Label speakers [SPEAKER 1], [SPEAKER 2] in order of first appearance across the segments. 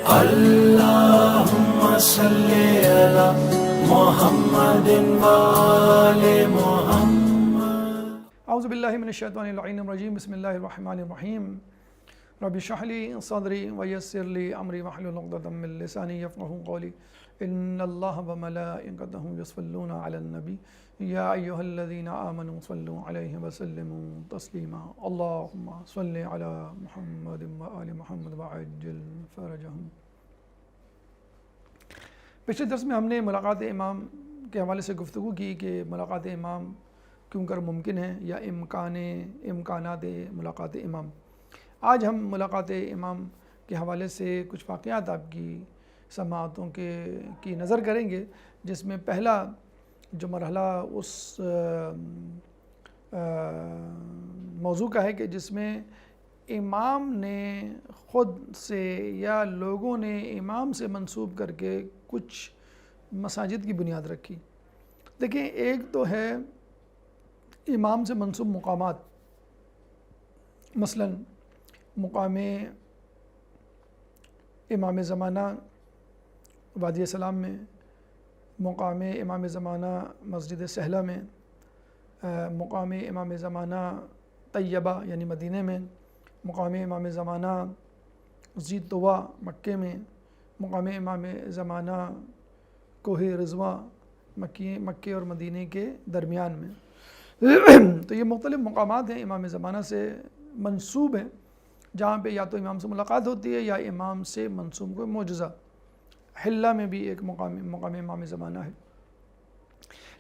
[SPEAKER 1] اللهم صل على محمد وآل محمد.
[SPEAKER 2] اعوذ باللہ من الشیطان اللعین الرجیم. بسم اللہ الرحمن الرحیم. رب اشرح لی صدری ویسر لی امری واحلل عقدۃ من لسانی یفقہوا قولی. ان اللہ وملائکتہ یصلون علی النبی یا ایھا الذین آمنوا صلوا علیہ وسلموا تسلیما. اللہم صل علی محمد وآل محمد وعجل فرجہم. پچھلے درس میں ہم نے ملاقات امام کے حوالے سے گفتگو کی کہ ملاقات امام کیوں کر ممکن ہے یا امکانات ملاقات امام. آج ہم ملاقات امام کے حوالے سے کچھ واقعات آپ کی سماعتوں کی نظر کریں گے، جس میں پہلا جو مرحلہ اس موضوع کا ہے کہ جس میں امام نے خود سے یا لوگوں نے امام سے منسوب کر کے کچھ مساجد کی بنیاد رکھی. دیکھیں، ایک تو ہے امام سے منسوب مقامات، مثلا مقام امام زمانہ وادی سلام میں، مقام امام زمانہ مسجد سہلہ میں، مقام امام زمانہ طیبہ یعنی مدینہ میں، مقام امام زمانہ مسجد طوا مکے میں، مقام امام زمانہ کوہ رضوان مکے اور مدینہ کے درمیان میں. تو یہ مختلف مقامات ہیں امام زمانہ سے منسوب ہیں، جہاں پہ یا تو امام سے ملاقات ہوتی ہے یا امام سے منسوب کوئی معجزہ. حلہ میں بھی ایک مقام امام زمانہ ہے.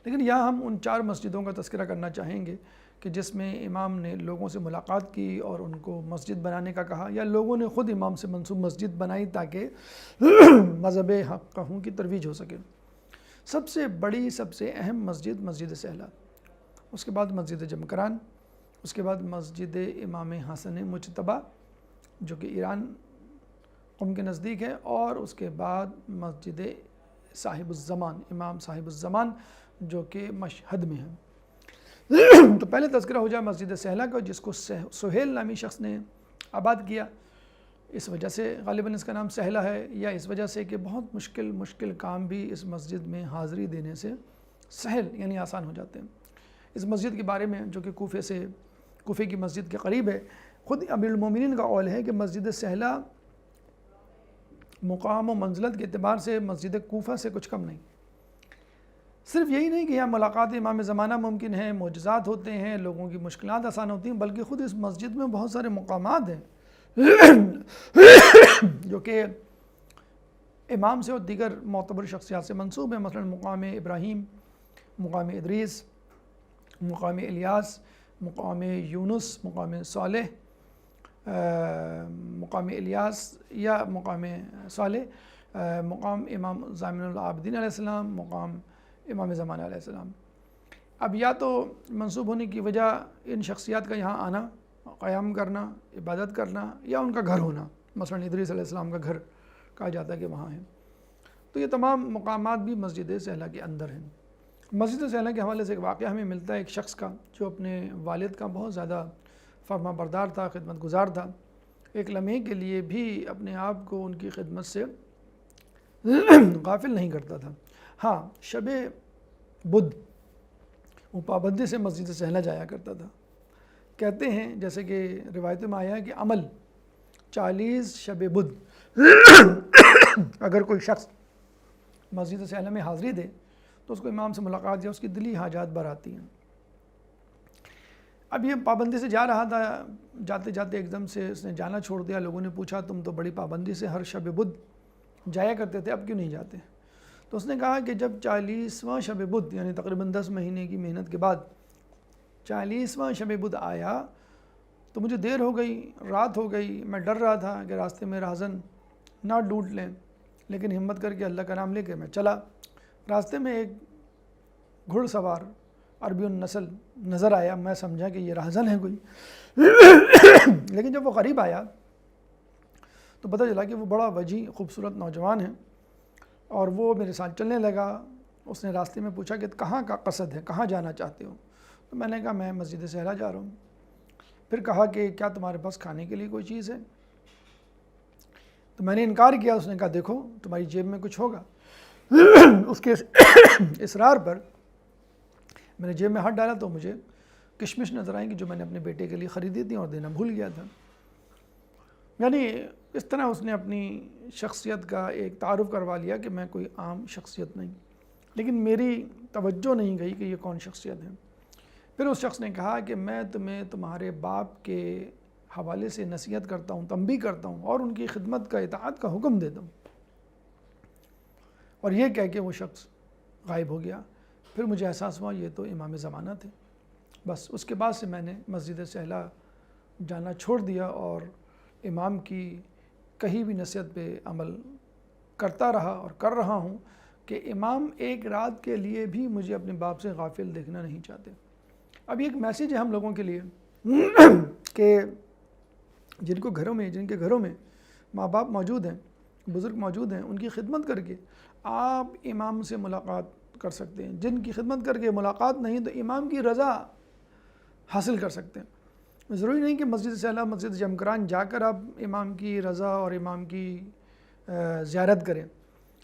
[SPEAKER 2] لیکن یہاں ہم ان 4 مسجدوں کا تذکرہ کرنا چاہیں گے کہ جس میں امام نے لوگوں سے ملاقات کی اور ان کو مسجد بنانے کا کہا، یا لوگوں نے خود امام سے منسوب مسجد بنائی تاکہ مذہب حق کی ترویج ہو سکے. سب سے بڑی، سب سے اہم مسجد سہلہ، اس کے بعد مسجد جمکران، اس کے بعد مسجد امام حسن مجتبیٰ جو کہ ایران قم کے نزدیک ہے، اور اس کے بعد مسجد صاحب الزمان، امام صاحب الزمان جو کہ مشہد میں ہے. تو پہلے تذکرہ ہو جائے مسجد سہلہ کا، جس کو سہیل نامی شخص نے آباد کیا. اس وجہ سے غالباً اس کا نام سہلہ ہے، یا اس وجہ سے کہ بہت مشکل کام بھی اس مسجد میں حاضری دینے سے سہل یعنی آسان ہو جاتے ہیں. اس مسجد کے بارے میں، جو کہ کوفے کی مسجد کے قریب ہے، خود امیر المومنین کا قول ہے کہ مسجد سہلہ مقام و منزلت کے اعتبار سے مسجد کوفہ سے کچھ کم نہیں. صرف یہی نہیں کہ یہاں ملاقات امام زمانہ ممکن ہے، معجزات ہوتے ہیں، لوگوں کی مشکلات آسان ہوتی ہیں، بلکہ خود اس مسجد میں بہت سارے مقامات ہیں جو کہ امام سے اور دیگر معتبر شخصیات سے منسوب ہیں. مثلا مقام ابراہیم، مقام ادریس، مقام الیاس، مقام یونس، مقام صالح، مقام الیاس یا مقام صالح، مقام امام زامن العابدین علیہ السلام، مقام امام زمانہ علیہ السلام. اب یا تو منسوب ہونے کی وجہ ان شخصیات کا یہاں آنا، قیام کرنا، عبادت کرنا، یا ان کا گھر ہونا. مثلا ادریس علیہ السلام کا گھر کہا جاتا ہے کہ وہاں ہے. تو یہ تمام مقامات بھی مسجد سہلہ کے اندر ہیں. مسجد سہلہ کے حوالے سے ایک واقعہ ہمیں ملتا ہے ایک شخص کا جو اپنے والد کا بہت زیادہ فرما بردار تھا، خدمت گزار تھا. ایک لمحے کے لیے بھی اپنے آپ کو ان کی خدمت سے غافل نہیں کرتا تھا. ہاں، شب بدھ وہ پابندی سے مسجد سہلہ جایا کرتا تھا. کہتے ہیں جیسے کہ روایتوں میں آیا ہے کہ عمل 40 شب بدھ اگر کوئی شخص مسجد سہلہ میں حاضری دے تو اس کو امام سے ملاقات یا اس کی دلی حاجات بھر آتی ہیں. اب یہ پابندی سے جا رہا تھا، جاتے جاتے ایک دم سے اس نے جانا چھوڑ دیا. لوگوں نے پوچھا تم تو بڑی پابندی سے ہر شب بدھ جایا کرتے تھے، اب کیوں نہیں جاتے؟ تو اس نے کہا کہ جب 40واں شب بدھ یعنی تقریباً 10 مہینے کی محنت کے بعد 40واں شب بدھ آیا تو مجھے دیر ہو گئی، رات ہو گئی. میں ڈر رہا تھا کہ راستے میں راہزن نہ ڈھونڈ لیں، لیکن ہمت کر کے اللہ کا نام لے کے میں چلا. راستے میں ایک گھڑ سوار عربی النسل نظر آیا. میں سمجھا کہ یہ راہزن ہے کوئی لیکن جب وہ قریب آیا تو پتہ چلا کہ وہ بڑا وجیح خوبصورت نوجوان ہے، اور وہ میرے ساتھ چلنے لگا. اس نے راستے میں پوچھا کہ کہاں کا قصد ہے، کہاں جانا چاہتے ہو؟ تو میں نے کہا میں مسجد سہلہ جا رہا ہوں. پھر کہا کہ کیا تمہارے پاس کھانے کے لیے کوئی چیز ہے؟ تو میں نے انکار کیا. اس نے کہا دیکھو تمہاری جیب میں کچھ ہوگا. اس کے اصرار پر میں نے جیب میں ہاتھ ڈالا تو مجھے کشمش نظر آئیں گی جو میں نے اپنے بیٹے کے لیے خریدی تھی اور دینا بھول گیا تھا. یعنی اس طرح اس نے اپنی شخصیت کا ایک تعارف کروا لیا کہ میں کوئی عام شخصیت نہیں. لیکن میری توجہ نہیں گئی کہ یہ کون شخصیت ہے. پھر اس شخص نے کہا کہ میں تمہیں تمہارے باپ کے حوالے سے نصیحت کرتا ہوں, تنبیہ کرتا ہوں اور ان کی خدمت کا اطاعت کا حکم دیتا ہوں. اور یہ کہہ کے وہ شخص غائب ہو گیا. پھر مجھے احساس ہوا یہ تو امام زمانہ تھے. بس اس کے بعد سے میں نے مسجد سہلا جانا چھوڑ دیا اور امام کی کہیں بھی نصیحت پہ عمل کرتا رہا اور کر رہا ہوں کہ امام ایک رات کے لیے بھی مجھے اپنے باپ سے غافل دیکھنا نہیں چاہتے. اب یہ ایک میسیج ہے ہم لوگوں کے لیے کہ جن کے گھروں میں ماں باپ موجود ہیں, بزرگ موجود ہیں, ان کی خدمت کر کے آپ امام سے ملاقات کر سکتے ہیں. جن کی خدمت کر کے ملاقات نہیں تو امام کی رضا حاصل کر سکتے ہیں. ضروری نہیں کہ مسجد سہلا, مسجد جمکران جا کر آپ امام کی رضا اور امام کی زیارت کریں.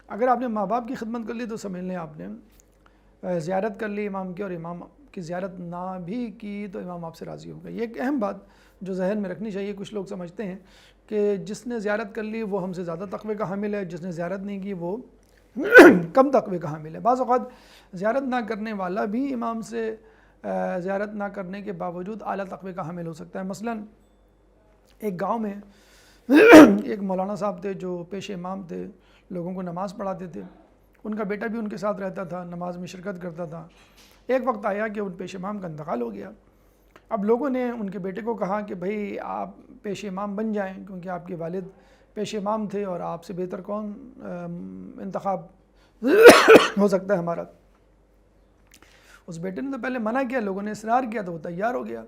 [SPEAKER 2] اگر آپ نے ماں باپ کی خدمت کر لی تو سمجھ لیں آپ نے زیارت کر لی امام کی, اور امام کی زیارت نہ بھی کی تو امام آپ سے راضی ہوگا. یہ ایک اہم بات جو ذہن میں رکھنی چاہیے. کچھ لوگ سمجھتے ہیں کہ جس نے زیارت کر لی وہ ہم سے زیادہ تقوی کا حامل ہے, جس نے زیارت نہیں کی وہ کم تقوی کا حامل ہے. بعض اوقات زیارت نہ کرنے والا بھی امام سے زیارت نہ کرنے کے باوجود اعلیٰ تقوی کا حامل ہو سکتا ہے. مثلا ایک گاؤں میں ایک مولانا صاحب تھے جو پیش امام تھے, لوگوں کو نماز پڑھاتے تھے. ان کا بیٹا بھی ان کے ساتھ رہتا تھا, نماز میں شرکت کرتا تھا. ایک وقت آیا کہ ان پیش امام کا انتقال ہو گیا. اب لوگوں نے ان کے بیٹے کو کہا کہ بھئی آپ پیش امام بن جائیں کیونکہ آپ کے والد پیش امام تھے اور آپ سے بہتر کون انتخاب ہو سکتا ہے ہمارا. اس بیٹے نے تو پہلے منع کیا, لوگوں نے اصرار کیا تو وہ تیار ہو گیا.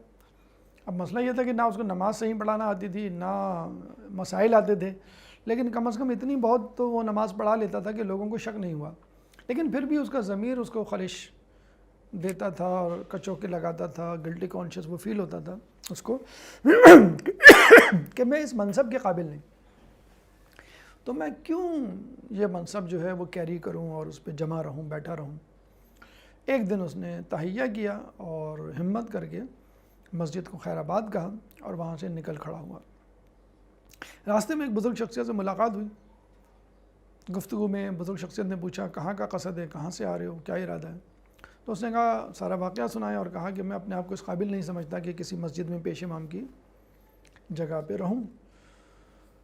[SPEAKER 2] اب مسئلہ یہ تھا کہ نہ اس کو نماز صحیح پڑھانا آتی تھی, نہ مسائل آتے تھے, لیکن کم از کم اتنی بہت تو وہ نماز پڑھا لیتا تھا کہ لوگوں کو شک نہیں ہوا. لیکن پھر بھی اس کا ضمیر اس کو خلش دیتا تھا اور کچوکے لگاتا تھا, گلٹی کانشیس وہ فیل ہوتا تھا اس کو کہ میں اس منصب کے قابل نہیں, تو میں کیوں یہ منصب جو ہے وہ کیری کروں اور اس پہ جمع رہوں, بیٹھا رہوں. ایک دن اس نے تحیہ کیا اور ہمت کر کے مسجد کو خیر آباد کہا اور وہاں سے نکل کھڑا ہوا. راستے میں ایک بزرگ شخصیت سے ملاقات ہوئی. گفتگو میں بزرگ شخصیت نے پوچھا کہاں کا قصد ہے, کہاں سے آ رہے ہو, کیا ارادہ ہے؟ تو اس نے کہا سارا واقعہ سنایا اور کہا کہ میں اپنے آپ کو اس قابل نہیں سمجھتا کہ کسی مسجد میں پیش امام کی جگہ پہ رہوں.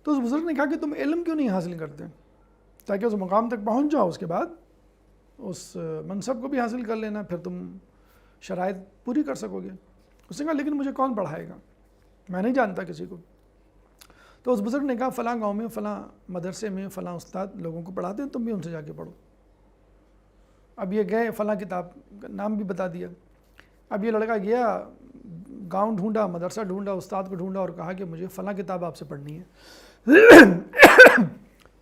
[SPEAKER 2] تو اس بزرگ نے کہا کہ تم علم کیوں نہیں حاصل کرتے تاکہ اس مقام تک پہنچ جاؤ, اس کے بعد اس منصب کو بھی حاصل کر لینا, پھر تم شرائط پوری کر سکو گے. اس نے کہا لیکن مجھے کون پڑھائے گا, میں نہیں جانتا کسی کو. تو اس بزرگ نے کہا فلاں گاؤں میں فلاں مدرسے میں فلاں استاد لوگوں کو پڑھاتے ہیں, تم بھی ان سے جا کے پڑھو. اب یہ گئے, فلاں کتاب کا نام بھی بتا دیا. اب یہ لڑکا گیا, گاؤں ڈھونڈا, مدرسہ ڈھونڈا, استاد کو ڈھونڈا اور کہا کہ مجھے فلاں کتاب آپ سے پڑھنی ہے.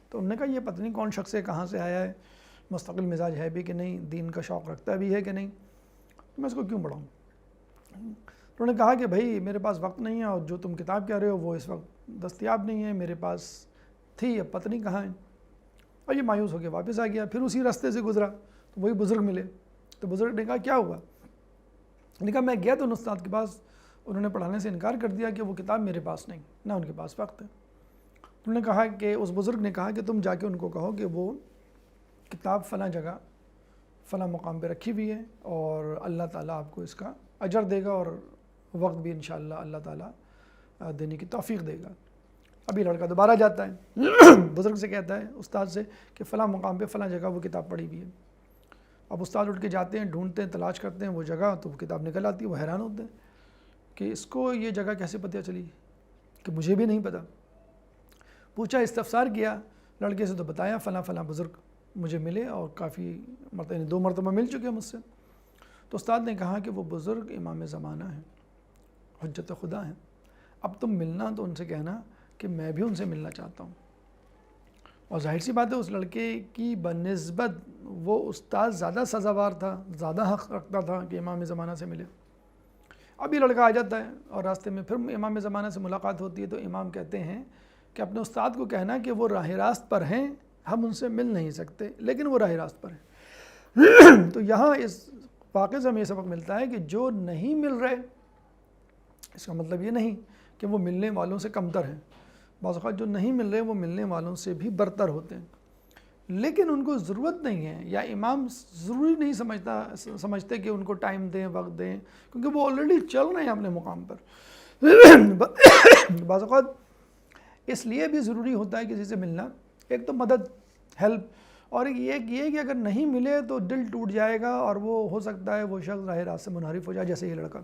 [SPEAKER 2] تو انہوں نے کہا یہ پتہ نہیں کون شخص ہے, کہاں سے آیا ہے, مستقل مزاج ہے بھی کہ نہیں, دین کا شوق رکھتا بھی ہے کہ نہیں, تو میں اس کو کیوں پڑھاؤں. تو انہوں نے کہا کہ بھائی میرے پاس وقت نہیں ہے اور جو تم کتاب کہہ رہے ہو وہ اس وقت دستیاب نہیں ہے, میرے پاس تھی اب پتہ نہیں کہاں ہے. اور یہ مایوس ہو کے واپس آ گیا. پھر اسی راستے سے گزرا تو وہی بزرگ ملے. تو بزرگ نے کہا کیا ہوا؟ میں نے کہا میں گیا تو ان استاد کے پاس, انہوں نے پڑھانے سے انکار کر دیا کہ وہ کتاب میرے پاس نہیں, نہ ان کے پاس وقت ہے. انہوں نے کہا کہ اس بزرگ نے کہا کہ تم جا کے ان کو کہو کہ وہ کتاب فلاں جگہ فلاں مقام پہ رکھی ہوئی ہے اور اللہ تعالیٰ آپ کو اس کا اجر دے گا اور وقت بھی انشاءاللہ اللہ تعالیٰ دینے کی توفیق دے گا. ابھی لڑکا دوبارہ جاتا ہے, بزرگ سے کہتا ہے استاد سے کہ فلاں مقام پہ فلاں جگہ وہ کتاب پڑھی ہوئی ہے. اب استاد اٹھ کے جاتے ہیں, ڈھونڈتے ہیں, تلاش کرتے ہیں وہ جگہ, تو وہ کتاب نکل آتی ہے. وہ حیران ہوتے ہیں کہ اس کو یہ جگہ کیسے پتہ چلی, کہ مجھے بھی نہیں پتہ. پوچھا, استفسار کیا لڑکے سے, تو بتایا فلاں فلاں بزرگ مجھے ملے اور کافی مرتبہ 2 مرتبہ مل چکے مجھ سے. تو استاد نے کہا کہ وہ بزرگ امام زمانہ ہیں, حجت خدا ہیں. اب تم ملنا تو ان سے کہنا کہ میں بھی ان سے ملنا چاہتا ہوں. اور ظاہر سی بات ہے اس لڑکے کی بنسبت وہ استاد زیادہ سزاوار تھا, زیادہ حق رکھتا تھا کہ امام زمانہ سے ملے. اب یہ لڑکا آ جاتا ہے اور راستے میں پھر امام زمانہ سے ملاقات ہوتی ہے. تو امام کہتے ہیں کہ اپنے استاد کو کہنا کہ وہ راہ راست پر ہیں، ہم ان سے مل نہیں سکتے لیکن وہ راہ راست پر ہیں۔ تو یہاں اس واقعے سے ہمیں یہ سبق ملتا ہے کہ جو نہیں مل رہے، اس کا مطلب یہ نہیں کہ وہ ملنے والوں سے کمتر ہیں، بعض اوقات جو نہیں مل رہے وہ ملنے والوں سے بھی برتر ہوتے ہیں، لیکن ان کو ضرورت نہیں ہے، یا امام ضروری نہیں سمجھتے کہ ان کو ٹائم دیں، وقت دیں، کیونکہ وہ آلریڈی چل رہے ہیں اپنے مقام پر۔ بعض اوقات اس لیے بھی ضروری ہوتا ہے کسی سے ملنا، ایک تو مدد، ہیلپ، اور ایک یہ کہ اگر نہیں ملے تو دل ٹوٹ جائے گا اور وہ ہو سکتا ہے وہ شخص راہ راست سے منحرف ہو جائے، جیسے یہ لڑکا۔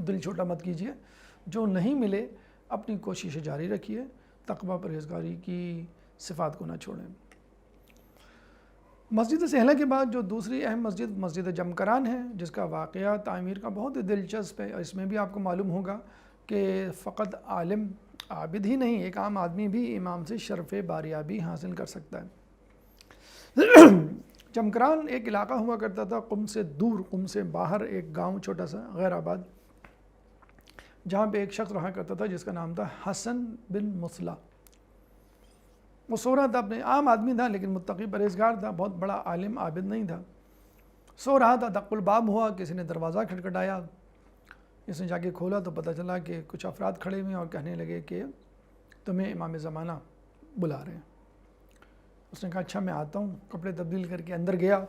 [SPEAKER 2] دل چھوٹا مت کیجیے، جو نہیں ملے اپنی کوشش جاری رکھیے، تقویٰ پرہیزگاری کی صفات کو نہ چھوڑیں۔ مسجد سہلہ کے بعد جو دوسری اہم مسجد، مسجد جمکران ہے، جس کا واقعہ تعمیر کا بہت ہی دلچسپ ہے۔ اس میں بھی آپ کو معلوم ہوگا کہ فقط عالم عابد ہی نہیں، ایک عام آدمی بھی امام سے شرف باریابی حاصل کر سکتا ہے۔ جمکران ایک علاقہ ہوا کرتا تھا قم سے دور، قم سے باہر ایک گاؤں چھوٹا سا غیر آباد، جہاں پہ ایک شخص رہا کرتا تھا جس کا نام تھا حسن بن مسلح۔ وہ سو رہا تھا، اپنے عام آدمی تھا لیکن متقی پرہیزگار تھا، بہت بڑا عالم عابد نہیں تھا۔ سو رہا تھا، دق الباب ہوا، کسی نے دروازہ کھٹکھٹایا، اس نے جا کے کھولا تو پتہ چلا کہ کچھ افراد کھڑے ہوئے اور کہنے لگے کہ تمہیں امام زمانہ بلا رہے ہیں۔ اس نے کہا اچھا میں آتا ہوں، کپڑے تبدیل کر کے اندر گیا،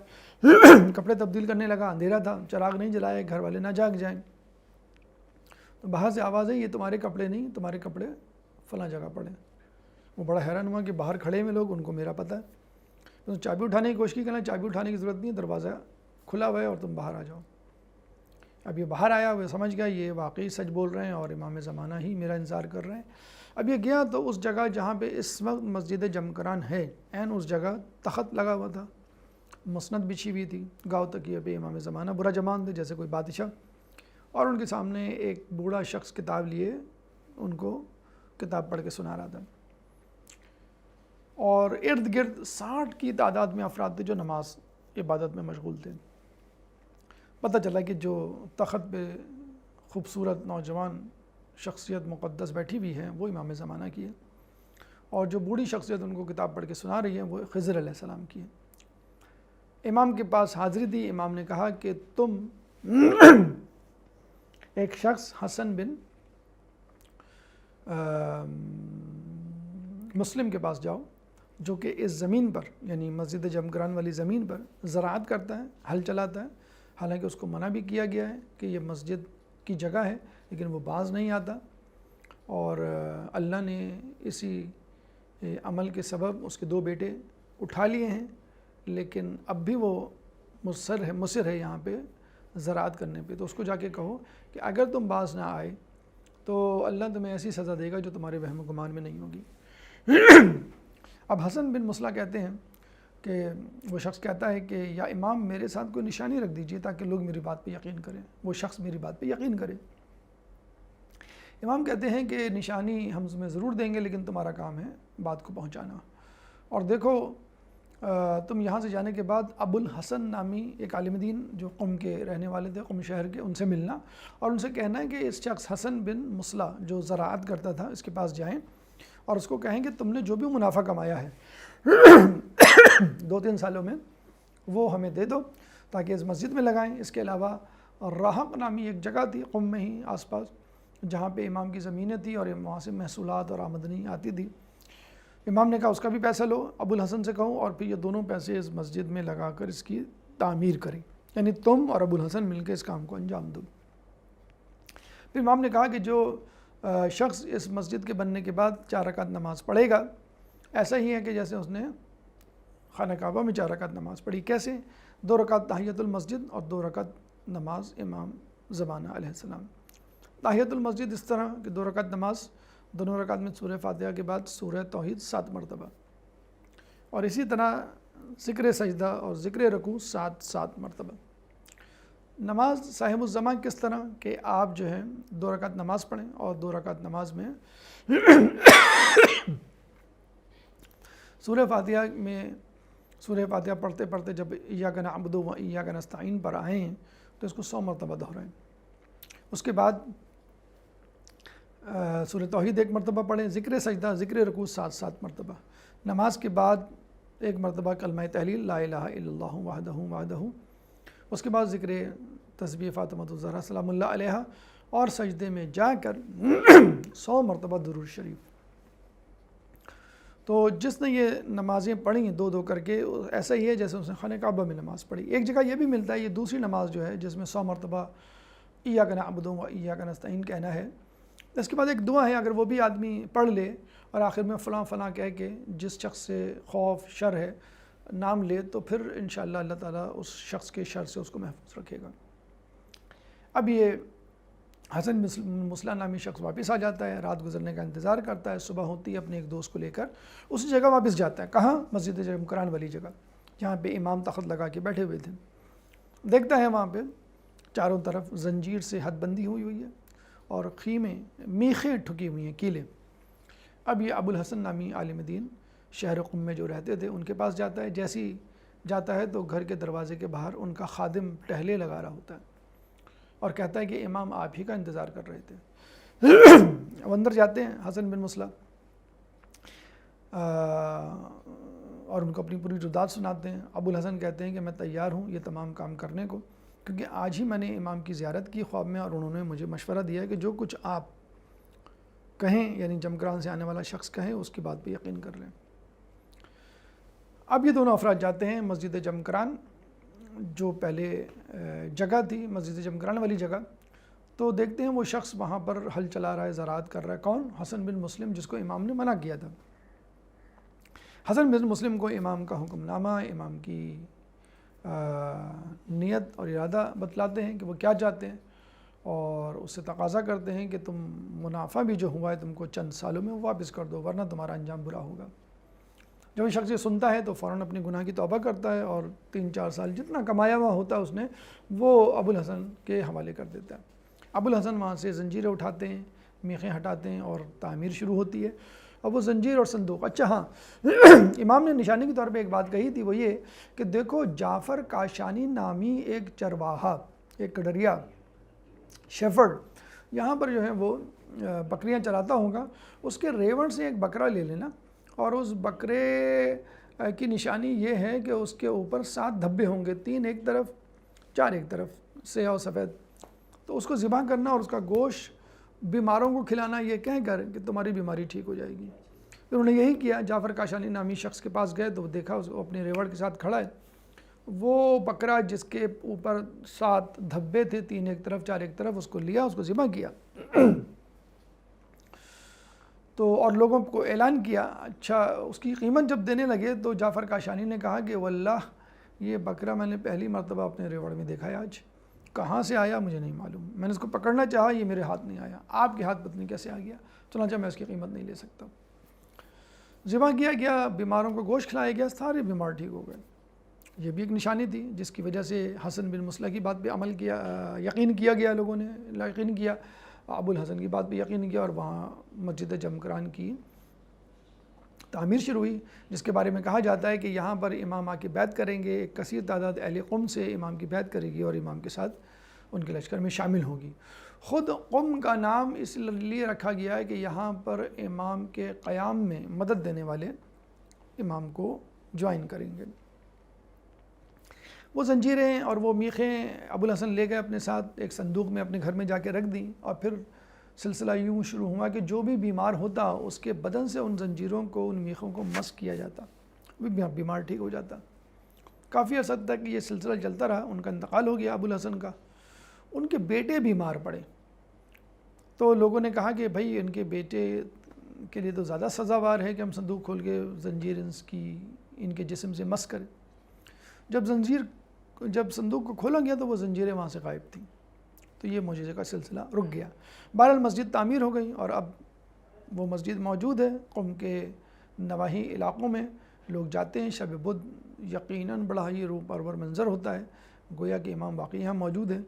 [SPEAKER 2] کپڑے تبدیل کرنے لگا، اندھیرا تھا، چراغ نہیں جلائے، گھر والے نہ جاگ جائیں، تو باہر سے آواز ہے یہ تمہارے کپڑے نہیں، تمہارے کپڑے فلاں جگہ پڑے۔ وہ بڑا حیران ہوا کہ باہر کھڑے ہوئے لوگ، ان کو میرا پتہ ہے۔ تو چابی اٹھانے کی کوشش کی، کہنا چابی اٹھانے کی ضرورت نہیں ہے، دروازہ کھلا ہوا ہے اور تم باہر آ جاؤ۔ اب یہ باہر آیا، وہ سمجھ گیا یہ واقعی سچ بول رہے ہیں اور امام زمانہ ہی میرا انتظار کر رہے ہیں۔ اب یہ گیا تو اس جگہ جہاں پہ اس وقت مسجد جمکران ہے، عین اس جگہ تخت لگا ہوا تھا، مسند بچھی ہوئی تھی، گاؤں تکیے پہ امام زمانہ برا جمان تھے جیسے کوئی بادشاہ، اور ان کے سامنے ایک بوڑھا شخص کتاب لیے ان کو کتاب پڑھ کے سنا رہا تھا، اور ارد گرد 60 کی تعداد میں افراد تھے جو نماز عبادت میں مشغول تھے۔ پتہ چلا کہ جو تخت پہ خوبصورت نوجوان شخصیت مقدس بیٹھی ہوئی ہے وہ امام زمانہ کی ہے، اور جو بوڑھی شخصیت ان کو کتاب پڑھ کے سنا رہی ہے وہ خضر علیہ السلام کی ہے۔ امام کے پاس حاضری دی، امام نے کہا کہ تم ایک شخص حسن بن مسلم کے پاس جاؤ، جو کہ اس زمین پر یعنی مسجد جمکران والی زمین پر زراعت کرتا ہے، ہل چلاتا ہے، حالانکہ اس کو منع بھی کیا گیا ہے کہ یہ مسجد کی جگہ ہے، لیکن وہ باز نہیں آتا، اور اللہ نے اسی عمل کے سبب اس کے 2 بیٹے اٹھا لیے ہیں، لیکن اب بھی وہ مصر ہے یہاں پہ زراعت کرنے پہ۔ تو اس کو جا کے کہو کہ اگر تم باز نہ آئے تو اللہ تمہیں ایسی سزا دے گا جو تمہارے وہم و گمان میں نہیں ہوگی۔ اب حسن بن مسلح کہتے ہیں کہ وہ شخص کہتا ہے کہ یا امام میرے ساتھ کوئی نشانی رکھ دیجئے تاکہ لوگ میری بات پہ یقین کریں، وہ شخص میری بات پہ یقین کرے۔ امام کہتے ہیں کہ نشانی ہم تمہیں ضرور دیں گے لیکن تمہارا کام ہے بات کو پہنچانا، اور دیکھو تم یہاں سے جانے کے بعد ابو الحسن نامی ایک عالم دین جو قم کے رہنے والے تھے، قم شہر کے، ان سے ملنا اور ان سے کہنا ہے کہ اس شخص حسن بن مسلح جو زراعت کرتا تھا اس کے پاس جائیں اور اس کو کہیں کہ تم نے جو بھی منافع کمایا ہے 2-3 سالوں میں وہ ہمیں دے دو تاکہ اس مسجد میں لگائیں۔ اس کے علاوہ راہق نامی ایک جگہ تھی قم میں ہی آس پاس جہاں پہ امام کی زمینیں تھی اور وہاں سے محصولات اور آمدنی آتی تھی۔ امام نے کہا اس کا بھی پیسہ لو، ابو الحسن سے کہوں، اور پھر یہ دونوں پیسے اس مسجد میں لگا کر اس کی تعمیر کریں، یعنی تم اور ابو الحسن مل کے اس کام کو انجام دو۔ پھر امام نے کہا کہ جو شخص اس مسجد کے بننے کے بعد 4 رکعت نماز پڑھے گا ایسا ہی ہے کہ جیسے اس نے خانہ کعبہ میں 4 رکعت نماز پڑھی۔ کیسے؟ 2 رکعت تحیۃ المسجد اور 2 رکعت نماز امام زمانہ علیہ السلام۔ تحیۃ المسجد اس طرح کہ 2 رکعت نماز، دونوں رکعت میں سورہ فاتحہ کے بعد سورہ توحید 7 مرتبہ، اور اسی طرح ذکر سجدہ اور ذکر رکوع 7 مرتبہ۔ نماز صاحب الزمان کس طرح کہ آپ جو ہے 2 رکعت نماز پڑھیں اور 2 رکعت نماز میں سورہ فاتحہ پڑھتے پڑھتے جب ایاک نعبد و ایاک نستعین پر آئیں تو اس کو 100 مرتبہ دہرائیں۔ اس کے بعد سورہ توحید ایک مرتبہ پڑھیں، ذکر سجدہ ذکر رکوع 7 مرتبہ، نماز کے بعد ایک مرتبہ کلمہ تحلیل لا الہ الا اللہ وحدہ وحدہ، اس کے بعد ذکر تسبیح فاطمۃ الزہرا سلام اللہ علیہا، اور سجدے میں جا کر 100 مرتبہ درود شریف۔ تو جس نے یہ نمازیں پڑھی 2 کر کے، ایسا ہی ہے جیسے اس نے خانہ کعبہ میں نماز پڑھی۔ ایک جگہ یہ بھی ملتا ہے، یہ دوسری نماز جو ہے جس میں 100 مرتبہ ایاک نعبد و ایاک نستعین کہنا ہے۔ اس کے بعد ایک دعا ہے، اگر وہ بھی آدمی پڑھ لے اور آخر میں فلاں فلاں کہہ کے جس شخص سے خوف شر ہے نام لے، تو پھر انشاءاللہ اللہ تعالیٰ اس شخص کے شر سے اس کو محفوظ رکھے گا۔ اب یہ حسن بن مسلح نامی شخص واپس آ جاتا ہے، رات گزرنے کا انتظار کرتا ہے، صبح ہوتی ہے اپنے ایک دوست کو لے کر اسی جگہ واپس جاتا ہے۔ کہاں؟ مسجد جمکران والی جگہ، جہاں پہ امام تخت لگا کے بیٹھے ہوئے تھے۔ دیکھتا ہے وہاں پہ چاروں طرف زنجیر سے حد بندی ہوئی ہے اور خیمیں میخیں ٹھکی ہوئی ہیں، کیلیں۔ اب یہ ابو الحسن نامی عالم دین شہر قم میں جو رہتے تھے ان کے پاس جاتا ہے۔ جیسے ہی جاتا ہے تو گھر کے دروازے کے باہر ان کا خادم ٹہلے لگا رہا ہوتا ہے اور کہتا ہے کہ امام آپ ہی کا انتظار کر رہے تھے۔ اب اندر جاتے ہیں حسن بن مسلح اور ان کو اپنی پوری رودات سناتے ہیں۔ ابو الحسن کہتے ہیں کہ میں تیار ہوں یہ تمام کام کرنے کو، کیونکہ آج ہی میں نے امام کی زیارت کی خواب میں، اور انہوں نے مجھے مشورہ دیا ہے کہ جو کچھ آپ کہیں، یعنی جمکران سے آنے والا شخص کہیں، اس کی بات پہ یقین کر لیں۔ اب یہ دونوں افراد جاتے ہیں مسجد جمکران، جو پہلے جگہ تھی مسجد جمکران والی جگہ، تو دیکھتے ہیں وہ شخص وہاں پر ہل چلا رہا ہے، زراعت کر رہا ہے۔ کون؟ حسن بن مسلم، جس کو امام نے منع کیا تھا۔ حسن بن مسلم کو امام کا حکم نامہ، امام کی نیت اور ارادہ بتلاتے ہیں کہ وہ کیا چاہتے ہیں، اور اس سے تقاضا کرتے ہیں کہ تم منافع بھی جو ہوا ہے تم کو چند سالوں میں واپس کر دو، ورنہ تمہارا انجام برا ہوگا۔ جب یہ شخص یہ سنتا ہے تو فوراً اپنی گناہ کی توبہ کرتا ہے اور 3-4 سال جتنا کمایا ہوا ہوتا ہے اس نے، وہ ابو الحسن کے حوالے کر دیتا ہے۔ ابو الحسن وہاں سے زنجیریں اٹھاتے ہیں، میخیں ہٹاتے ہیں اور تعمیر شروع ہوتی ہے۔ اور وہ زنجیر اور صندوق، اچھا ہاں امام نے نشانی کے طور پہ ایک بات کہی تھی، وہ یہ کہ دیکھو جعفر کاشانی نامی ایک چرواہا، ایک کڈریا شیفرڈ یہاں پر جو ہے وہ بکریاں چلاتا ہوگا، اس کے ریوڑ سے ایک بکرا لے لینا، اور اس بکرے کی نشانی یہ ہے کہ اس کے اوپر 7 دھبے ہوں گے، 3 ایک طرف 4 ایک طرف، سیاہ و سفید، تو اس کو ذبح کرنا اور اس کا گوشت بیماروں کو کھلانا، یہ کہہ کر کہ تمہاری بیماری ٹھیک ہو جائے گی۔ پھر انہوں نے یہی کیا، جعفر کاشانی نامی شخص کے پاس گئے تو دیکھا اس کو اپنے ریوڑ کے ساتھ کھڑا ہے، وہ بکرا جس کے اوپر 7 دھبے تھے، 3 ایک طرف 4 ایک طرف، اس کو لیا، اس کو ذبح کیا تو اور لوگوں کو اعلان کیا۔ اچھا اس کی قیمت جب دینے لگے تو جعفر کاشانی نے کہا کہ واللہ یہ بکرا میں نے پہلی مرتبہ اپنے ریوڑ میں دیکھا ہے، آج کہاں سے آیا مجھے نہیں معلوم، میں نے اس کو پکڑنا چاہا، یہ میرے ہاتھ نہیں آیا، آپ کے ہاتھ پتہ نہیں کیسے آ گیا، چنانچہ میں اس کی قیمت نہیں لے سکتا۔ ذبح کیا گیا، بیماروں کو گوشت کھلایا گیا، سارے بیمار ٹھیک ہو گئے۔ یہ بھی ایک نشانی تھی جس کی وجہ سے حسن بن مسلح کی بات پہ عمل کیا، یقین کیا گیا، لوگوں نے یقین کیا، ابو الحسن کی بات پہ یقین کیا، اور وہاں مسجد جمکران کی تعمیر شروع ہوئی، جس کے بارے میں کہا جاتا ہے کہ یہاں پر امام آ کے بیعت کریں گے، ایک کثیر تعداد اہل قم سے امام کی بیعت کرے گی اور امام کے ساتھ ان کے لشکر میں شامل ہوگی۔ خود قم کا نام اس لیے رکھا گیا ہے کہ یہاں پر امام کے قیام میں مدد دینے والے امام کو جوائن کریں گے۔ وہ زنجیریں اور وہ میخیں ابو الحسن لے گئے اپنے ساتھ، ایک صندوق میں اپنے گھر میں جا کے رکھ دیں، اور پھر سلسلہ یوں شروع ہوا کہ جو بھی بیمار ہوتا اس کے بدن سے ان زنجیروں کو، ان میخوں کو مس کیا جاتا، وہ بیمار ٹھیک ہو جاتا۔ کافی عرصہ تک یہ سلسلہ چلتا رہا، ان کا انتقال ہو گیا ابو الحسن کا۔ ان کے بیٹے بیمار پڑے تو لوگوں نے کہا کہ بھائی ان کے بیٹے کے لیے تو زیادہ سزاوار ہے کہ ہم صندوق کھول کے زنجیر ان کے جسم سے مس کریں۔ جب صندوق کو کھولا گیا تو وہ زنجیریں وہاں سے غائب تھیں، تو یہ معجزے کا سلسلہ رک گیا۔ بہرحال مسجد تعمیر ہو گئی اور اب وہ مسجد موجود ہے قم کے نواحی علاقوں میں، لوگ جاتے ہیں شب بدھ، یقیناً بڑا ہی روح پرور منظر ہوتا ہے، گویا کہ امام واقعی یہاں موجود ہے۔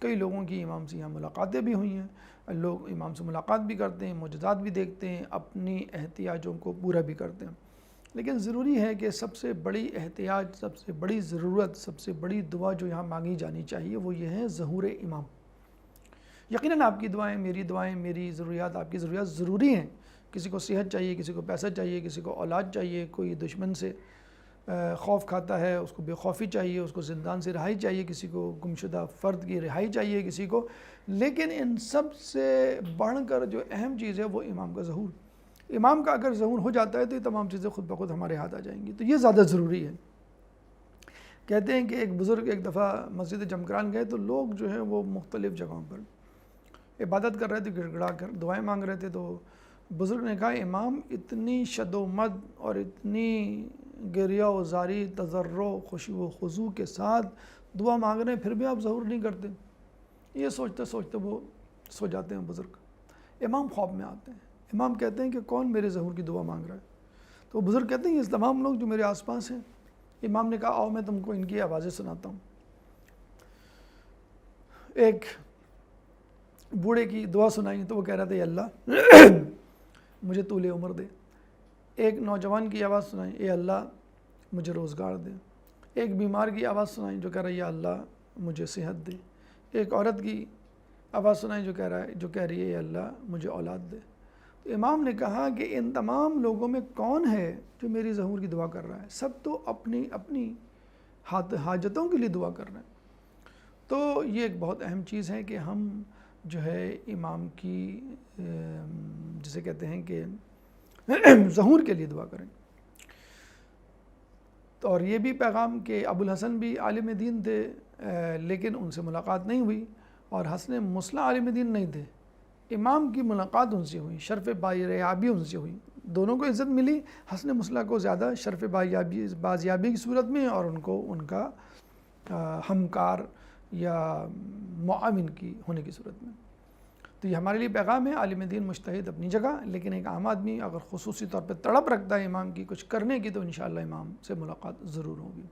[SPEAKER 2] کئی لوگوں کی امام سے یہاں ملاقاتیں بھی ہوئی ہیں، لوگ امام سے ملاقات بھی کرتے ہیں، معجزات بھی دیکھتے ہیں، اپنی احتیاجوں کو پورا بھی کرتے ہیں۔ لیکن ضروری ہے کہ سب سے بڑی احتیاج، سب سے بڑی ضرورت، سب سے بڑی دعا جو یہاں مانگی جانی چاہیے وہ یہ ہے ظہور امام، یقیناً آپ کی دعائیں، میری ضروریات، آپ کی ضروریات ضروری ہیں. کسی کو صحت چاہیے، کسی کو پیسہ چاہیے، کسی کو اولاد چاہیے، کوئی دشمن سے خوف کھاتا ہے اس کو بے خوفی چاہیے، اس کو زندان سے رہائی چاہیے، کسی کو گمشدہ فرد کی رہائی چاہیے کسی کو. لیکن ان سب سے بڑھ کر جو اہم چیز ہے وہ امام کا ظہور. امام کا اگر ظہور ہو جاتا ہے تو یہ تمام چیزیں خود بخود ہمارے ہاتھ آ جائیں گی. تو یہ زیادہ ضروری ہے. کہتے ہیں کہ ایک بزرگ ایک دفعہ مسجد جمکران گئے تو لوگ جو ہیں وہ مختلف جگہوں پر عبادت کر رہے تھے، گڑ گڑا کر دعائیں مانگ رہے تھے. تو بزرگ نے کہا امام اتنی شد و مد اور اتنی گریہ و زاری، تضرع، خشوع و خضوع کے ساتھ دعا مانگ رہے ہیں، پھر بھی آپ ظہور نہیں کرتے. یہ سوچتے سوچتے وہ سو جاتے ہیں بزرگ. امام خواب میں آتے ہیں. امام کہتے ہیں کہ کون میرے ظہور کی دعا مانگ رہا ہے؟ تو بزرگ کہتے ہیں یہ تمام لوگ جو میرے آس پاس ہیں. امام نے کہا آؤ میں تم کو ان کی آوازیں سناتا ہوں. ایک بوڑھے کی دعا سنائی تو وہ کہہ رہا تھا اے اللہ مجھے طول عمر دے. ایک نوجوان کی آواز سنائی، اے اللہ مجھے روزگار دے. ایک بیمار کی آواز سنائی جو کہہ رہا ہے یا اللہ مجھے صحت دے. ایک عورت کی آواز سنائی جو کہہ رہی ہے اے اللہ مجھے اولاد دے. تو امام نے کہا کہ ان تمام لوگوں میں کون ہے جو میری ظہور کی دعا کر رہا ہے؟ سب تو اپنی اپنی حاجتوں کے لیے دعا کر رہے ہیں. تو یہ ایک بہت اہم چیز ہے کہ ہم جو ہے امام کی جسے کہتے ہیں کہ ظہور کے لیے دعا کریں. تو اور یہ بھی پیغام کہ ابو الحسن بھی عالم دین تھے لیکن ان سے ملاقات نہیں ہوئی، اور حسن مصلح عالم دین نہیں تھے. امام کی ملاقات ان سے ہوئی، شرف بازیابی ان سے ہوئی. دونوں کو عزت ملی. حسن مصلح کو زیادہ شرف بازیابی کی صورت میں، اور ان کو ان کا ہمکار یا معاون کی ہونے کی صورت میں. تو یہ ہمارے لیے پیغام ہے. عالم دین مجتہد اپنی جگہ، لیکن ایک عام آدمی اگر خصوصی طور پہ تڑپ رکھتا ہے امام کی کچھ کرنے کی تو انشاءاللہ امام سے ملاقات ضرور ہوگی.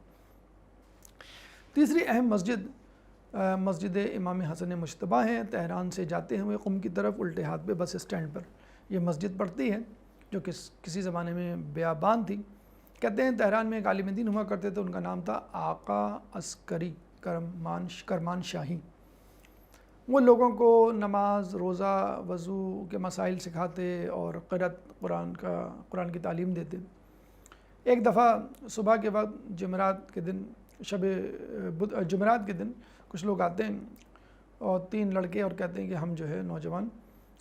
[SPEAKER 2] تیسری اہم مسجد امام حسن مجتبیٰ ہے. تہران سے جاتے ہوئے قم کی طرف الٹے ہاتھ پہ بس اسٹینڈ پر یہ مسجد پڑتی ہے، جو کسی زمانے میں بیابان تھی. کہتے ہیں تہران میں ایک عالم دین ہوا کرتے تھے، ان کا نام تھا آقا عسکری کرمان شاہی. وہ لوگوں کو نماز، روزہ، وضو کے مسائل سکھاتے اور قرآن کی تعلیم دیتے. ایک دفعہ صبح کے وقت جمعرات کے دن کچھ لوگ آتے ہیں اور 3 لڑکے اور کہتے ہیں کہ ہم جو ہے نوجوان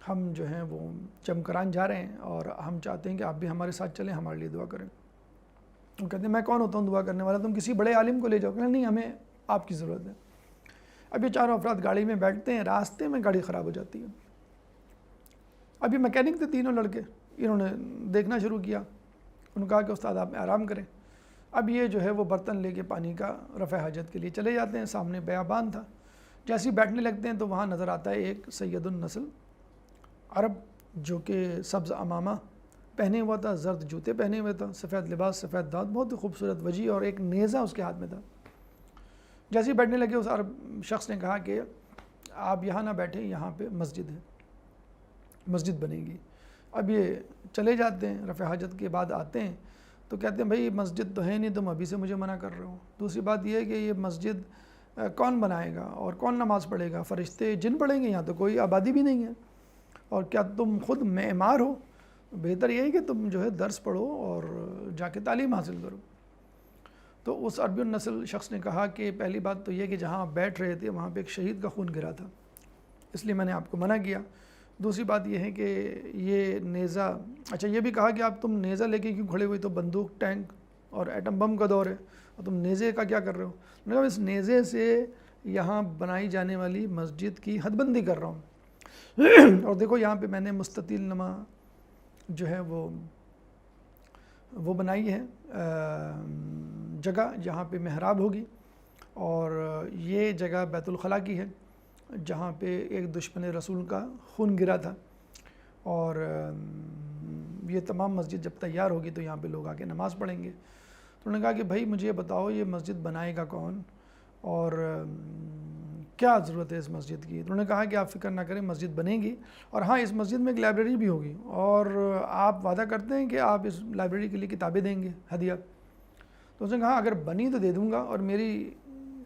[SPEAKER 2] ہم جو ہیں وہ جمکران جا رہے ہیں اور ہم چاہتے ہیں کہ آپ بھی ہمارے ساتھ چلیں، ہمارے لیے دعا کریں. وہ کہتے ہیں میں کون ہوتا ہوں دعا کرنے والا، تم کسی بڑے عالم کو لے جاؤ. کہ نہیں ہمیں آپ کی ضرورت ہے. اب یہ چاروں افراد گاڑی میں بیٹھتے ہیں، راستے میں گاڑی خراب ہو جاتی ہے. اب یہ میکینک تھے تینوں لڑکے، انہوں نے دیکھنا شروع کیا. انہوں نے کہا کہ استاد آپ آرام کریں. اب یہ جو ہے وہ برتن لے کے پانی کا رفع حاجت کے لیے چلے جاتے ہیں. سامنے بیابان تھا. جیسے ہی بیٹھنے لگتے ہیں تو وہاں نظر آتا ہے ایک سید النسل عرب جو کہ سبز امامہ پہنے ہوا تھا، زرد جوتے پہنے ہوئے تھا، سفید لباس، سفید دانت، بہت ہی خوبصورت وجیح، اور ایک نیزہ اس کے ہاتھ میں تھا. جیسے ہی بیٹھنے لگے اس عرب شخص نے کہا کہ آپ یہاں نہ بیٹھیں، یہاں پہ مسجد ہے، مسجد بنے گی. اب یہ چلے جاتے ہیں، رفع حاجت کے بعد آتے ہیں تو کہتے ہیں بھائی مسجد تو ہے نہیں، تم ابھی سے مجھے منع کر رہے ہو. دوسری بات یہ ہے کہ یہ مسجد کون بنائے گا اور کون نماز پڑھے گا؟ فرشتے جن پڑھیں گے؟ یہاں تو کوئی آبادی بھی نہیں ہے. اور کیا تم خود معمار ہو؟ بہتر یہ ہے کہ تم جو ہے درس پڑھو اور جا کے تعلیم حاصل کرو. تو اس عربی النسل شخص نے کہا کہ پہلی بات تو یہ کہ جہاں آپ بیٹھ رہے تھے وہاں پہ ایک شہید کا خون گرا تھا، اس لیے میں نے آپ کو منع کیا. دوسری بات یہ ہے کہ یہ نیزہ، اچھا یہ بھی کہا کہ آپ تم نیزہ لے کے کیوں کھڑے ہوئے؟ تو بندوق، ٹینک اور ایٹم بم کا دور ہے اور تم نیزے کا کیا کر رہے ہو؟ میں نے کہا اس نیزے سے یہاں بنائی جانے والی مسجد کی حد بندی کر رہا ہوں. اور دیکھو یہاں پہ میں نے مستطیل نما جو ہے وہ بنائی ہے جگہ جہاں پہ محراب ہوگی، اور یہ جگہ بیت الخلاء کی ہے جہاں پہ ایک دشمن رسول کا خون گرا تھا. اور یہ تمام مسجد جب تیار ہوگی تو یہاں پہ لوگ آ کے نماز پڑھیں گے. تو انہوں نے کہا کہ بھائی مجھے یہ بتاؤ یہ مسجد بنائے گا کون اور کیا ضرورت ہے اس مسجد کی؟ تو انہوں نے کہا کہ آپ فکر نہ کریں، مسجد بنے گی، اور ہاں اس مسجد میں ایک لائبریری بھی ہوگی، اور آپ وعدہ کرتے ہیں کہ آپ اس لائبریری کے لیے کتابیں دیں گے ہدیہ؟ تو اس نے کہا اگر بنی تو دے دوں گا، اور میری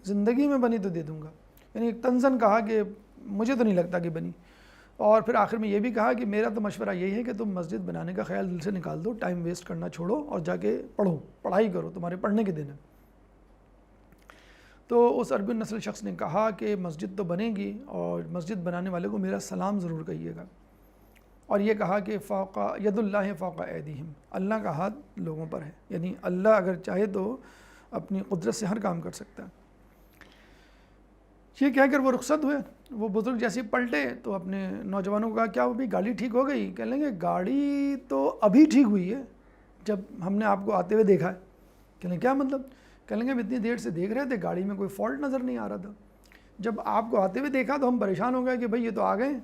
[SPEAKER 2] زندگی میں بنی تو دے دوں گا. یعنی ایک طنزاً کہا کہ مجھے تو نہیں لگتا کہ بنی. اور پھر آخر میں یہ بھی کہا کہ میرا تو مشورہ یہی ہے کہ تم مسجد بنانے کا خیال دل سے نکال دو, ٹائم ویسٹ کرنا چھوڑو اور جا کے پڑھو, پڑھائی کرو, تمہارے پڑھنے کے دن ہیں. تو اس عربی النسل شخص نے کہا کہ مسجد تو بنے گی اور مسجد بنانے والے کو میرا سلام ضرور کہیے گا. اور یہ کہا کہ فوق ید اللہ فوق ایدیہم, اللہ کا ہاتھ لوگوں پر ہے, یعنی اللہ اگر چاہے تو اپنی قدرت سے ہر کام کر سکتا ہے. یہ کہہ کر وہ رخصت ہوئے. وہ بزرگ جیسے پلٹے تو اپنے نوجوانوں کو کہا کیا وہ بھی گاڑی ٹھیک ہو گئی؟ کہنے لگے گاڑی تو ابھی ٹھیک ہوئی ہے جب ہم نے آپ کو آتے ہوئے دیکھا ہے. کہنے کیا مطلب؟ کہنے لگے ہم اتنی دیر سے دیکھ رہے تھے, گاڑی میں کوئی فالٹ نظر نہیں آ رہا تھا. جب آپ کو آتے ہوئے دیکھا تو ہم پریشان ہو گئے کہ بھئی یہ تو آ گئے,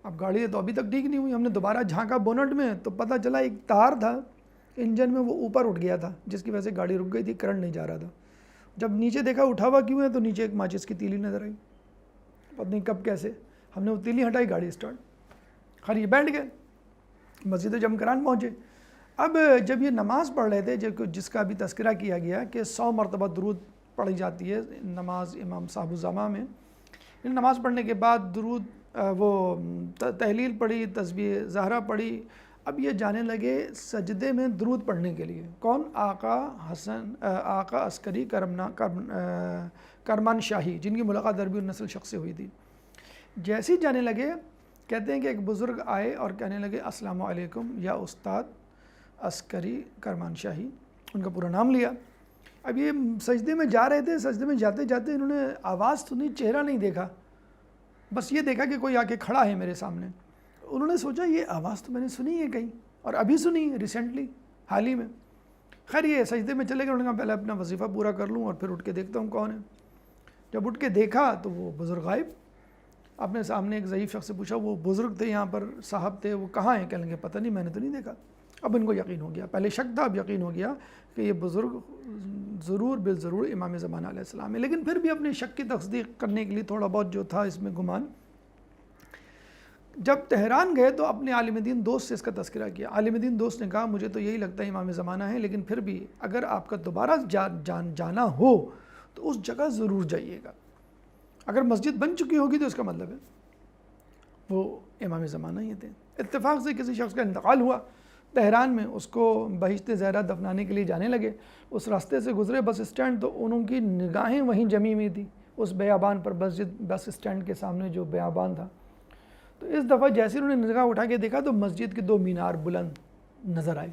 [SPEAKER 2] اب گاڑی تو ابھی تک ٹھیک نہیں ہوئی. ہم نے دوبارہ جھانکا بونٹ میں تو پتہ چلا ایک تار تھا انجن میں, وہ اوپر اٹھ گیا تھا جس کی وجہ سے گاڑی رک گئی تھی, کرنٹ نہیں جا رہا تھا. جب نیچے دیکھا اٹھا ہوا کیوں ہے تو نیچے ایک ماچس کی تیلی نظر آئی, پتہ نہیں کب کیسے. ہم نے وہ تیلی ہٹائی, گاڑی اسٹارٹ. خیر یہ بیٹھ گئے, مسجد جمکران پہنچے. اب جب یہ نماز پڑھ رہے تھے, جس کا بھی تذکرہ کیا گیا کہ 100 مرتبہ درود پڑھی جاتی ہے نماز امام صاحب الزماں میں, نماز پڑھنے کے بعد درود وہ تحلیل پڑھی, تسبیح زہرا پڑھی. اب یہ جانے لگے سجدے میں درود پڑھنے کے لیے. کون؟ آقا عسکری کرمان شاہی, جن کی ملاقات عربی النسل شخص سے ہوئی تھی. جیسے ہی جانے لگے, کہتے ہیں کہ ایک بزرگ آئے اور کہنے لگے السلام علیکم یا استاد عسکری کرمان شاہی, ان کا پورا نام لیا. اب یہ سجدے میں جا رہے تھے, سجدے میں جاتے جاتے انہوں نے آواز سنی, چہرہ نہیں دیکھا, بس یہ دیکھا کہ کوئی آ کے کھڑا ہے میرے سامنے. انہوں نے سوچا یہ آواز تو میں نے سنی ہے کہیں, اور ابھی سنی ہے ریسنٹلی, حال ہی میں. خیر یہ سجدے میں چلے گئے. انہوں نے کہا پہلے اپنا وظیفہ پورا کر لوں اور پھر اٹھ کے دیکھتا ہوں کون ہے. جب اٹھ کے دیکھا تو وہ بزرگ غائب. اپنے سامنے ایک ضعیف شخص سے پوچھا وہ بزرگ تھے یہاں پر, صاحب تھے, وہ کہاں ہیں؟ کہنے لگے پتہ نہیں, میں نے تو نہیں دیکھا. اب ان کو یقین ہو گیا, پہلے شک تھا اب یقین ہو گیا کہ یہ بزرگ ضرور بالضرور امام زمانہ علیہ السلام ہے. لیکن پھر بھی اپنے شک کی تصدیق کرنے کے لیے تھوڑا بہت جو تھا اس میں گمان. جب تہران گئے تو اپنے عالم دین دوست سے اس کا تذکرہ کیا. عالم دین دوست نے کہا مجھے تو یہی لگتا ہے امام زمانہ ہے, لیکن پھر بھی اگر آپ کا دوبارہ جانا ہو تو اس جگہ ضرور جائیے گا. اگر مسجد بن چکی ہوگی تو اس کا مطلب ہے وہ امام زمانہ ہی تھے. اتفاق سے کسی شخص کا انتقال ہوا تہران میں, اس کو بہشت زہرا دفنانے کے لیے جانے لگے. اس راستے سے گزرے بس اسٹینڈ, تو انہوں کی نگاہیں وہیں جمی ہوئی تھی اس بیابان پر, بس اسٹینڈ کے سامنے جو بیابان تھا. تو اس دفعہ جیسے انہوں نے نگاہ اٹھا کے دیکھا تو مسجد کے 2 مینار بلند نظر آئے.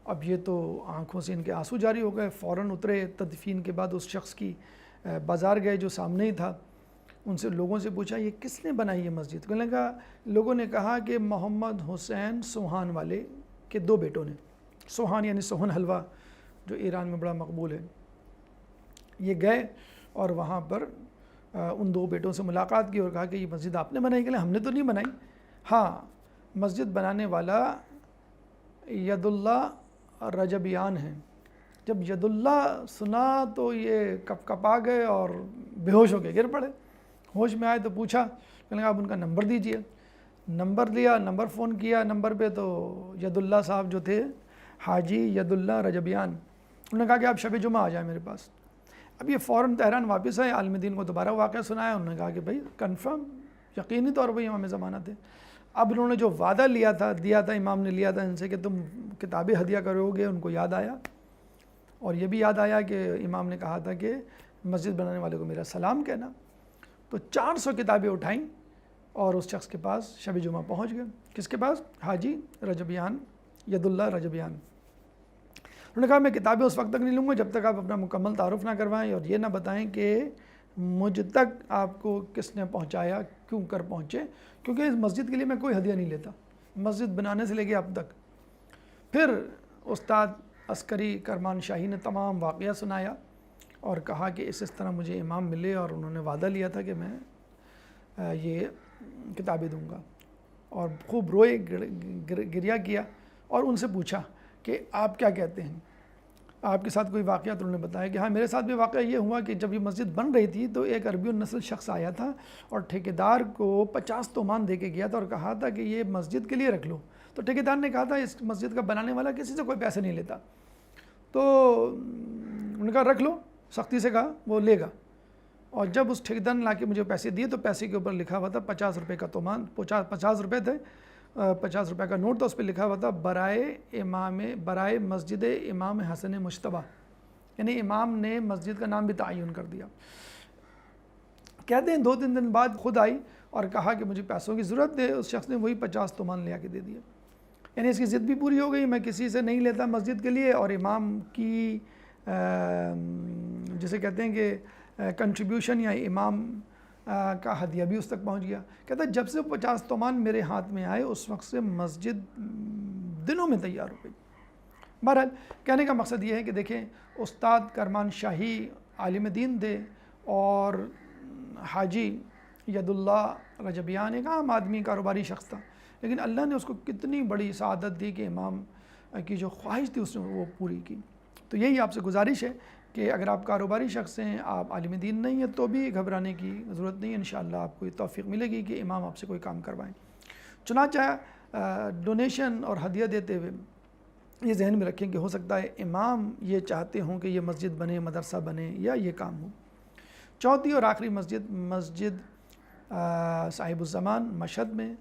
[SPEAKER 2] اب یہ تو آنکھوں سے ان کے آنسو جاری ہو گئے. فوراً اترے, تدفین کے بعد اس شخص کی بازار گئے جو سامنے ہی تھا. ان سے لوگوں سے پوچھا یہ کس نے بنائی ہے مسجد؟ کہنے لگا لوگوں نے کہا کہ محمد حسین سوہان والے کے 2 بیٹوں نے. سوہان یعنی سوہن حلوہ جو ایران میں بڑا مقبول ہے. یہ گئے اور وہاں پر ان 2 بیٹوں سے ملاقات کی اور کہا کہ یہ مسجد آپ نے بنائی؟ کہ ہم نے تو نہیں بنائی. ہاں مسجد بنانے والا ید اللہ رجبیان ہیں. جب ید اللہ سنا تو یہ کپ کپا گئے اور بے ہوش ہو کے گر پڑے. ہوش میں آئے تو پوچھا, کہنے لگا آپ ان کا نمبر دیجئے. نمبر لیا, نمبر فون کیا نمبر پہ, تو ید اللہ صاحب جو تھے حاجی ید اللہ رجبیان, انہوں نے کہا کہ آپ شب جمعہ آ جائیں میرے پاس. اب یہ فوراً تہران واپس آئے, عالم دین کو دوبارہ واقعہ سنایا. انہوں نے کہا کہ بھائی کنفرم یقینی طور پر امام زمانہ تھے. اب انہوں نے جو وعدہ دیا تھا امام نے لیا تھا ان سے کہ تم کتابیں ہدیہ کرو گے, ان کو یاد آیا. اور یہ بھی یاد آیا کہ امام نے کہا تھا کہ مسجد بنانے والے کو میرا سلام کہنا. تو 400 کتابیں اٹھائیں اور اس شخص کے پاس شب جمعہ پہنچ گئے. کس کے پاس؟ حاجی رجبیان, ید اللہ رجبیان. انہوں نے کہا میں کتابیں اس وقت تک نہیں لوں گا جب تک آپ اپنا مکمل تعارف نہ کروائیں اور یہ نہ بتائیں کہ مجھ تک آپ کو کس نے پہنچایا, کیوں کر پہنچے, کیونکہ اس مسجد کے لیے میں کوئی ہدیہ نہیں لیتا, مسجد بنانے سے لے کے اب تک. پھر استاد عسکری کرمان شاہی نے تمام واقعہ سنایا اور کہا کہ اس طرح مجھے امام ملے اور انہوں نے وعدہ لیا تھا کہ میں یہ کتابیں دوں گا. اور خوب روئے, گریہ کیا اور ان سے پوچھا کہ آپ کیا کہتے ہیں, آپ کے ساتھ کوئی واقعہ؟ تو انہوں نے بتایا کہ ہاں میرے ساتھ بھی واقعہ یہ ہوا کہ جب یہ مسجد بن رہی تھی تو ایک عربی النسل شخص آیا تھا اور ٹھیکیدار کو 50 تومان دے کے گیا تھا اور کہا تھا کہ یہ مسجد کے لیے رکھ لو. تو ٹھیکیدار نے کہا تھا اس مسجد کا بنانے والا کسی سے کوئی پیسے نہیں لیتا. تو انہوں نے کہا رکھ لو, سختی سے کہا, وہ لے گا. اور جب اس ٹھیکیدار نے لا کے مجھے پیسے دیے تو پیسے کے اوپر لکھا ہوا تھا 50 روپے کا تومان، 50 روپے تھے، 50 روپے کا نوٹ تھا، اس پہ لکھا ہوا تھا برائے مسجد امام حسن مشتبہ، یعنی امام نے مسجد کا نام بھی تعین کر دیا۔ کہتے ہیں 2-3 دن بعد خود آئی اور کہا کہ مجھے پیسوں کی ضرورت ہے، اس شخص نے وہی 50 تومان لے کے دے دیا۔ یعنی اس کی ضد بھی پوری ہو گئی، میں کسی سے نہیں لیتا مسجد کے لیے، اور امام کی جسے کہتے ہیں کہ کنٹریبیوشن یا امام کا ہدیہ بھی اس تک پہنچ گیا۔ کہتا ہے جب سے 50 تومان میرے ہاتھ میں آئے اس وقت سے مسجد دنوں میں تیار ہو گئی۔ بہرحال کہنے کا مقصد یہ ہے کہ دیکھیں استاد کرمان شاہی عالم دین تھے، اور حاجی ید اللہ رجبیان ایک عام آدمی کاروباری شخص تھا، لیکن اللہ نے اس کو کتنی بڑی سعادت دی کہ امام کی جو خواہش تھی اس نے وہ پوری کی۔ تو یہی آپ سے گزارش ہے کہ اگر آپ کاروباری شخص ہیں، آپ عالم دین نہیں ہیں، تو بھی گھبرانے کی ضرورت نہیں ہے، انشاءاللہ آپ کو یہ توفیق ملے گی کہ امام آپ سے کوئی کام کروائیں۔ چنانچہ ڈونیشن اور ہدیہ دیتے ہوئے یہ ذہن میں رکھیں کہ ہو سکتا ہے امام یہ چاہتے ہوں کہ یہ مسجد بنے، مدرسہ بنے، یا یہ کام ہو۔ چوتھی اور آخری مسجد صاحب الزمان مشہد میں،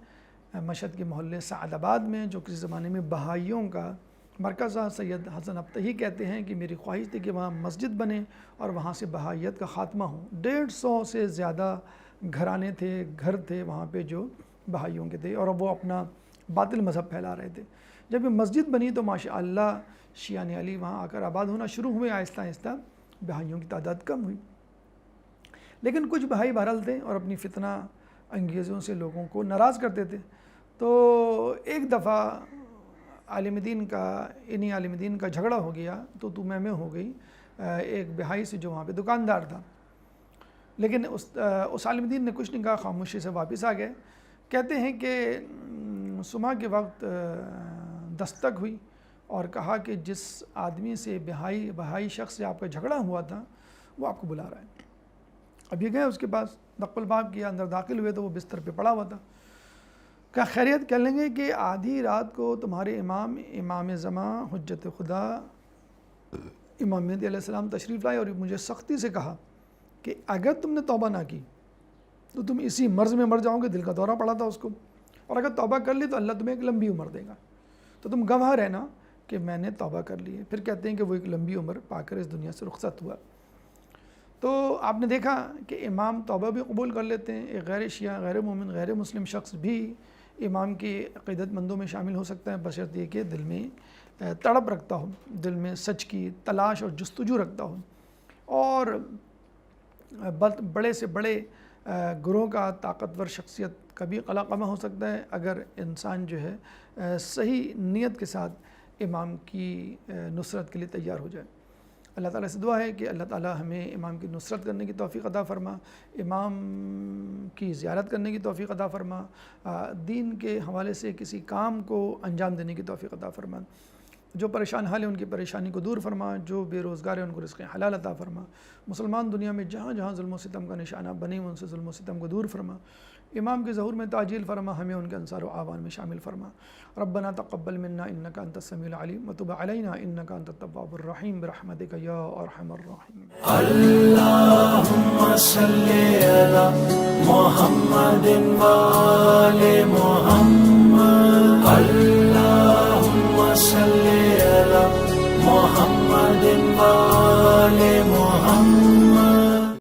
[SPEAKER 2] مشہد کے محلے سعد آباد میں، جو کسی زمانے میں بہائیوں کا مرکز تھا۔ سید حسن ابتہی کہتے ہیں کہ میری خواہش تھی کہ وہاں مسجد بنے اور وہاں سے بہائیت کا خاتمہ ہو۔ 150 سے زیادہ گھرانے تھے، گھر تھے وہاں پہ جو بہائیوں کے تھے، اور وہ اپنا باطل مذہب پھیلا رہے تھے۔ جب یہ مسجد بنی تو ماشاءاللہ شیعان علی وہاں آ کر آباد ہونا شروع ہوئے، آہستہ آہستہ بہائیوں کی تعداد کم ہوئی۔ لیکن کچھ بہائی بہرحال تھے اور اپنی فتنہ انگیزوں سے لوگوں کو ناراض کرتے تھے۔ تو ایک دفعہ عالم دین کا جھگڑا ہو گیا، تو میں ہو گئی ایک بہائی سے جو وہاں پہ دکاندار تھا، لیکن اس عالم دین نے کچھ نہیں کہا، خاموشی سے واپس آ گئے۔ کہتے ہیں کہ صبح کے وقت دستک ہوئی اور کہا کہ جس آدمی سے بہائی شخص سے آپ کا جھگڑا ہوا تھا وہ آپ کو بلا رہا ہے۔ اب یہ گئے اس کے پاس، دق الباب کیا، اندر داخل ہوئے تو وہ بستر پہ پڑا ہوا تھا۔ کیا خیریت؟ کہہ لیں گے کہ آدھی رات کو تمہارے امام زماں حجت خدا امام مہدی علیہ السلام تشریف لائے، اور مجھے سختی سے کہا کہ اگر تم نے توبہ نہ کی تو تم اسی مرض میں مر جاؤ گے۔ دل کا دورہ پڑا تھا اس کو، اور اگر توبہ کر لی تو اللہ تمہیں ایک لمبی عمر دے گا، تو تم گواہ رہنا کہ میں نے توبہ کر لی ہے۔ پھر کہتے ہیں کہ وہ ایک لمبی عمر پا کر اس دنیا سے رخصت ہوا۔ تو آپ نے دیکھا کہ امام توبہ بھی قبول کر لیتے ہیں۔ ایک غیر شیعہ، غیر مومن، غیر مسلم شخص بھی امام کی عقیدت مندوں میں شامل ہو سکتا ہے، بشرط یہ کہ دل میں تڑپ رکھتا ہو، دل میں سچ کی تلاش اور جستجو رکھتا ہو۔ اور بڑے سے بڑے گروہ کا طاقتور شخصیت کا بھی قلقمہ ہو سکتا ہے اگر انسان جو ہے صحیح نیت کے ساتھ امام کی نصرت کے لیے تیار ہو جائے۔ اللہ تعالیٰ سے دعا ہے کہ اللہ تعالیٰ ہمیں امام کی نصرت کرنے کی توفیق عطا فرما، امام کی زیارت کرنے کی توفیق عطا فرما، دین کے حوالے سے کسی کام کو انجام دینے کی توفیق عطا فرما، جو پریشان حال ہیں ان کی پریشانی کو دور فرما، جو بے روزگار ہیں ان کو رزق حلال عطا فرما، مسلمان دنیا میں جہاں جہاں ظلم و ستم کا نشانہ بنے ان سے ظلم و ستم کو دور فرما، امام کے ظہور میں تعجیل فرما، ہمیں ان کے انصار و اعوان میں شامل فرما۔ ربنا تقبل منا انک انت السمیع العلیم وتب علینا انک انت التواب الرحیم برحمتک یا ارحم الراحمین۔
[SPEAKER 1] اللهم صل على محمد وآل محمد